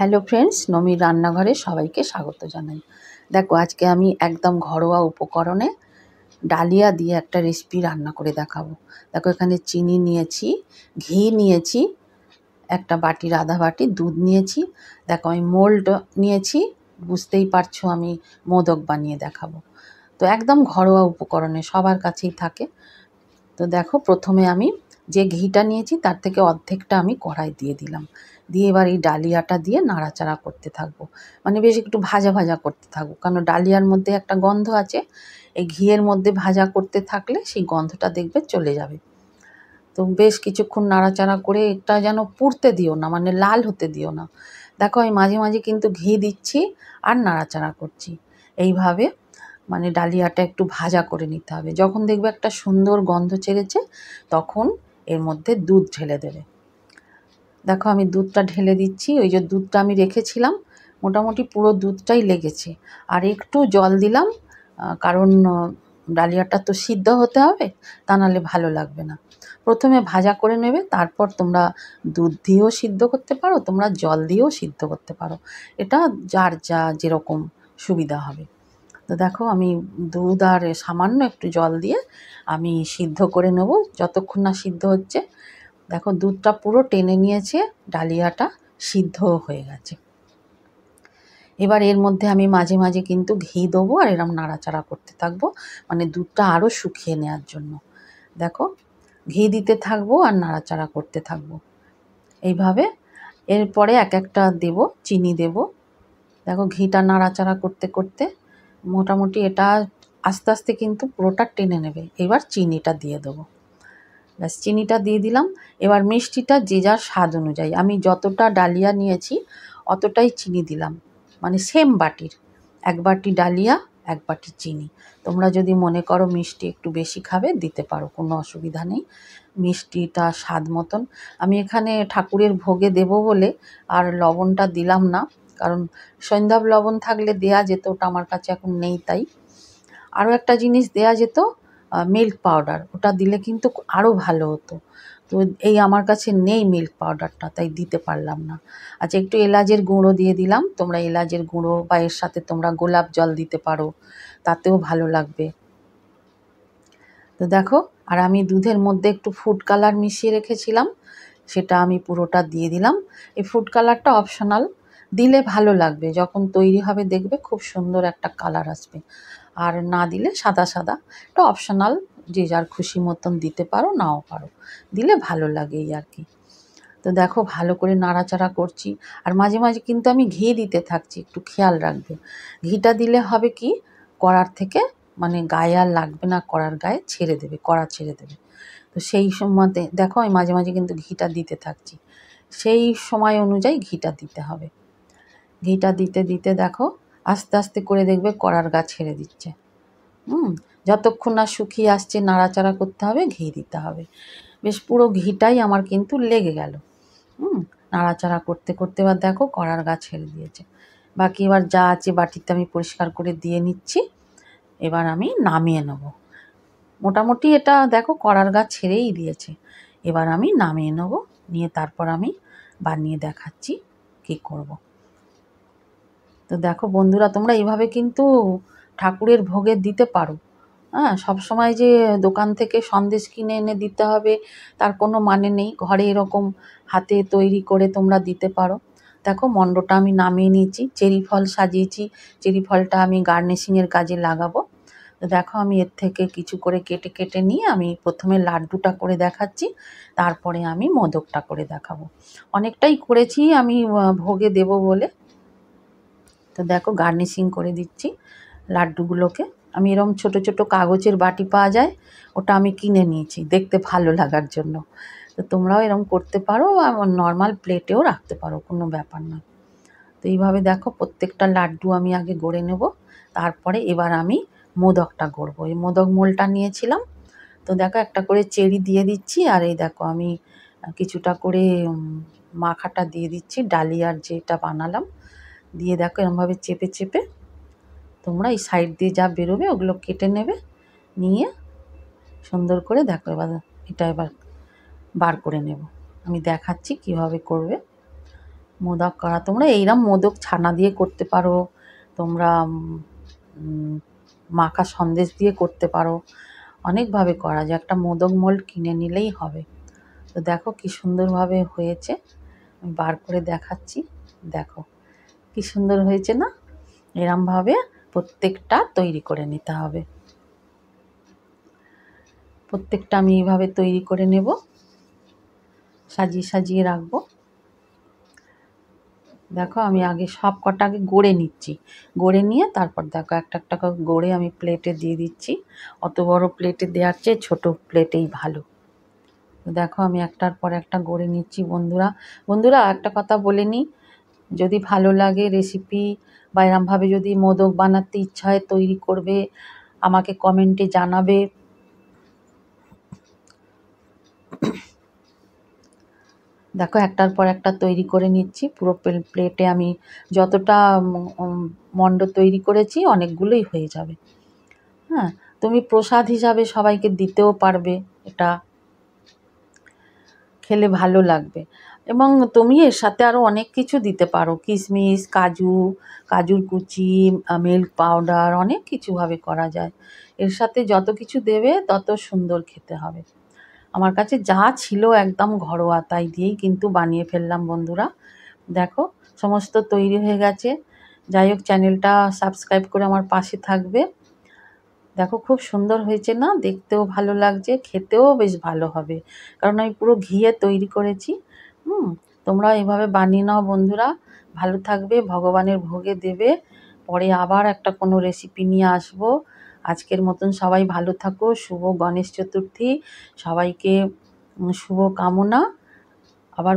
Hello friends, নমির রান্নাঘরে সবাইকে স্বাগত জানাই। দেখো, আজকে আমি একদম ঘরোয়া উপকরণে ডালিয়া দিয়ে একটা রেসিপি রান্না করে দেখাবো। দেখো, এখানে চিনি নিয়েছি, ঘি নিয়েছি, একটা বাটির আধা বাটি দুধ নিয়েছি। দেখো, আমি মোল্ড নিয়েছি, বুঝতেই পারছো আমি মোদক বানিয়ে দেখাবো। তো একদম ঘরোয়া উপকরণে সবার কাছেই থাকে। তো দেখো, প্রথমে আমি যে ঘিটা নিয়েছি তার থেকে অর্ধেকটা আমি কড়াই দিয়ে দিলাম। দিয়ে এবার এই ডালিয়াটা দিয়ে নাড়াচাড়া করতে থাকবো, মানে বেশ একটু ভাজা ভাজা করতে থাকবো, কারণ ডালিয়ার মধ্যে একটা গন্ধ আছে। এই ঘিয়ের মধ্যে ভাজা করতে থাকলে সেই গন্ধটা দেখবে চলে যাবে। তো বেশ কিছুক্ষণ নাড়াচাড়া করে এটা যেন পুড়তে দিও না, মানে লাল হতে দিও না। দেখো, আমি মাঝে মাঝে কিন্তু ঘি দিচ্ছি আর নাড়াচাড়া করছি। এইভাবে মানে ডালিয়াটা একটু ভাজা করে নিতে হবে। যখন দেখবে একটা সুন্দর গন্ধ ছেড়েছে, তখন এর মধ্যে দুধ ঢেলে দেবে। দেখো, আমি দুধটা ঢেলে দিচ্ছি। ওই যে দুধটা আমি রেখেছিলাম, মোটামুটি পুরো দুধটাই লেগেছে। আর একটু জল দিলাম, কারণ ডালিয়াটা তো সিদ্ধ হতে হবে, তা নাহলে ভালো লাগবে না। প্রথমে ভাজা করে নেবে, তারপর তোমরা দুধ দিয়েও সিদ্ধ করতে পারো, তোমরা জল দিয়েও সিদ্ধ করতে পারো। এটা যার যা যেরকম সুবিধা হবে। তো দেখো, আমি দুধ আর সামান্য একটু জল দিয়ে আমি সিদ্ধ করে নেব, যতক্ষণ না সিদ্ধ হচ্ছে। দেখো, দুধটা পুরো টেনে নিয়েছে, ডালিয়াটা সিদ্ধ হয়ে গেছে। এবার এর মধ্যে আমি মাঝে মাঝে কিন্তু ঘি দেবো আর এরম নাড়াচাড়া করতে থাকবো, মানে দুধটা আরও শুকিয়ে নেওয়ার জন্য। দেখো, ঘি দিতে থাকবো আর নাড়াচাড়া করতে থাকবো এইভাবে। এরপরে এক একটা দেব, চিনি দেব। দেখো, ঘিটা নাড়াচাড়া করতে করতে মোটামুটি এটা আস্তে আস্তে কিন্তু পুরোটা টেনে নেবে। এবার চিনিটা দিয়ে দেবো। ব্যাস, চিনিটা দিয়ে দিলাম। এবার মিষ্টিটা যে যার স্বাদ অনুযায়ী, আমি যতটা ডালিয়া নিয়েছি অতটাই চিনি দিলাম, মানে সেম বাটির এক বাটি ডালিয়া এক বাটি চিনি। তোমরা যদি মনে করো মিষ্টি একটু বেশি খাবে, দিতে পারো, কোনো অসুবিধা নেই। মিষ্টিটা স্বাদ মতন। আমি এখানে ঠাকুরের ভোগে দেব বলে আর লবণটা দিলাম না, কারণ সন্ধ্যাব লবণ থাকলে দেয়া যেত, ওটা আমার কাছে এখন নেই। তাই আরও একটা জিনিস দেয়া যেত, মিল্ক পাউডার, ওটা দিলে কিন্তু আরও ভালো হতো। তো এই আমার কাছে নেই মিল্ক পাউডারটা, তাই দিতে পারলাম না। আচ্ছা, একটু এলাচের গুঁড়ো দিয়ে দিলাম। তোমরা এলাচের গুঁড়ো বা এর সাথে তোমরা গোলাপ জল দিতে পারো, তাতেও ভালো লাগবে। তো দেখো, আর আমি দুধের মধ্যে একটু ফুড কালার মিশিয়ে রেখেছিলাম, সেটা আমি পুরোটা দিয়ে দিলাম। এই ফুড কালারটা অপশনাল, দিলে ভালো লাগবে, যখন তৈরি হবে দেখবে খুব সুন্দর একটা কালার আসবে। আর না দিলে সাদা সাদা, এটা অপশনাল, যে যার খুশি মতন দিতে পারো, নাও পারো, দিলে ভালো লাগে এই আর কি। তো দেখো, ভালো করে নাড়াচাড়া করছি, আর মাঝে মাঝে কিন্তু আমি ঘি দিতে থাকছি, একটু খেয়াল রাখবে। ঘিটা দিলে হবে কি, কড়ার থেকে মানে গায়ে আর লাগবে না, কড়ার গায়ে ছেড়ে দেবে, কড়া ছেড়ে দেবে। তো সেই সময়তে দেখো, আমি মাঝে মাঝে কিন্তু ঘিটা দিতে থাকছি, সেই সময় অনুযায়ী ঘিটা দিতে হবে। ঘিটা দিতে দিতে দেখো, আস্তে আস্তে করে দেখবে কড়ার গা ছেড়ে দিচ্ছে। যতক্ষণ না শুকিয়ে আসছে নাড়াচাড়া করতে হবে, ঘি দিতে হবে। বেশ পুরো ঘিটাই আমার কিন্তু লেগে গেল। নাড়াচাড়া করতে করতে এবার দেখো কড়ার গা ছেড়ে দিয়েছে। বাকি এবার যা আছে বাটিতে আমি পরিষ্কার করে দিয়ে নিচ্ছি। এবার আমি নামিয়ে নেব। মোটামুটি এটা দেখো কড়ার গা ছেড়েই দিয়েছে। এবার আমি নামিয়ে নেব, নিয়ে তারপর আমি বানিয়ে দেখাচ্ছি কী করব। তো দেখো বন্ধুরা, তোমরা এইভাবে কিন্তু ঠাকুরের ভোগে দিতে পারো। হ্যাঁ, সবসময় যে দোকান থেকে সন্দেশ কিনে এনে দিতে হবে তার কোনো মানে নেই। ঘরে এরকম হাতে তৈরি করে তোমরা দিতে পারো। দেখো, মণ্ডটা আমি নামিয়ে নিয়েছি, চেরি ফল সাজিয়েছি। চেরি ফলটা আমি গার্নিশিংয়ের কাজে লাগাবো। তো দেখো, আমি এর থেকে কিছু করে কেটে কেটে নিয়ে আমি প্রথমে লাড্ডুটা করে দেখাচ্ছি, তারপরে আমি মোদকটা করে দেখাবো। অনেকটাই করেছি আমি ভোগে দেব বলে। তো দেখো, গার্নিশিং করে দিচ্ছি লাড্ডুগুলোকে। আমি এরকম ছোট ছোট কাগজের বাটি পাওয়া যায়, ওটা আমি কিনে নিয়েছি দেখতে ভালো লাগার জন্য। তো তোমরাও এরকম করতে পারো, নর্মাল প্লেটেও রাখতে পারো, কোনো ব্যাপার নয়। তো এইভাবে দেখো, প্রত্যেকটা লাড্ডু আমি আগে গড়ে নেব, তারপরে এবার আমি মোদকটা গড়বো। এই মোদক মোলটা নিয়েছিলাম। তো দেখো, একটা করে চেরি দিয়ে দিচ্ছি, আর এই দেখো আমি কিছুটা করে মাখাটা দিয়ে দিচ্ছি, ডালিয়ার যেটা বানালাম দিয়ে দেখো এরকমভাবে চেপে চেপে তোমরা এই সাইড দিয়ে যা বেরোবে ওগুলো কেটে নেবে, নিয়ে সুন্দর করে দেখো এবার এটা এবার বার করে নেব। আমি দেখাচ্ছি কিভাবে করবে। মোদক করা, তোমরা এইরকম মোদক ছানা দিয়ে করতে পারো, তোমরা মাখা সন্দেশ দিয়ে করতে পারো, অনেকভাবে করা যায়। একটা মোদক মোল্ড কিনে নিলেই হবে। তো দেখো কি সুন্দরভাবে হয়েছে, আমি বার করে দেখাচ্ছি। দেখো কি সুন্দর হয়েছে না? এরমভাবে প্রত্যেকটা তৈরি করে নিতে হবে। প্রত্যেকটা আমি এইভাবে তৈরি করে নেব, সাজিয়ে সাজিয়ে রাখবো। দেখো আমি আগে সব কটা আগে গড়ে নিচ্ছি, গড়ে নিয়ে তারপর দেখো একটা একটা করে গড়ে আমি প্লেটে দিয়ে দিচ্ছি। অত বড় প্লেটে দেওয়ার চেয়ে ছোটো প্লেটেই ভালো। দেখো আমি একটার পর একটা গড়ে নিচ্ছি। বন্ধুরা একটা কথা বলে নিই, যদি ভালো লাগে রেসিপি বা এরমভাবে যদি মোদক বানাতে ইচ্ছা হয় তৈরি করবে, আমাকে কমেন্টে জানাবে। দেখো একটার পর একটা তৈরি করে নিচ্ছি। পুরো প্লেটে আমি যতটা মণ্ড তৈরি করেছি অনেকগুলোই হয়ে যাবে। হ্যাঁ, তুমি প্রসাদ হিসাবে সবাইকে দিতেও পারবে, এটা খেলে ভালো লাগবে। এবং তুমি এর সাথে আরও অনেক কিছু দিতে পারো, কিশমিশ, কাজুর কুচি, মিল্ক পাউডার, অনেক কিছুভাবে করা যায়। এর সাথে যত কিছু দেবে তত সুন্দর খেতে হবে। আমার কাছে যা ছিল একদম ঘরোয়া, তাই দিয়েই কিন্তু বানিয়ে ফেললাম বন্ধুরা। দেখো সমস্ত তৈরি হয়ে গেছে। যাই হোক, চ্যানেলটা সাবস্ক্রাইব করে আমার পাশে থাকবে। দেখো খুব সুন্দর হয়েছে না? দেখতেও ভালো লাগছে, খেতেও বেশ ভালো হবে, কারণ আমি পুরো ঘিয়ে তৈরি করেছি। তোমরা এইভাবে বানিয়ে নাও বন্ধুরা। ভালো থাকবে, ভগবানের ভোগে দেবে। পরে আবার একটা কোনো রেসিপি নিয়ে আসবো। আজকের মতন সবাই ভালো থাকো। শুভ গণেশ চতুর্থী, সবাইকে শুভ কামনা। আবার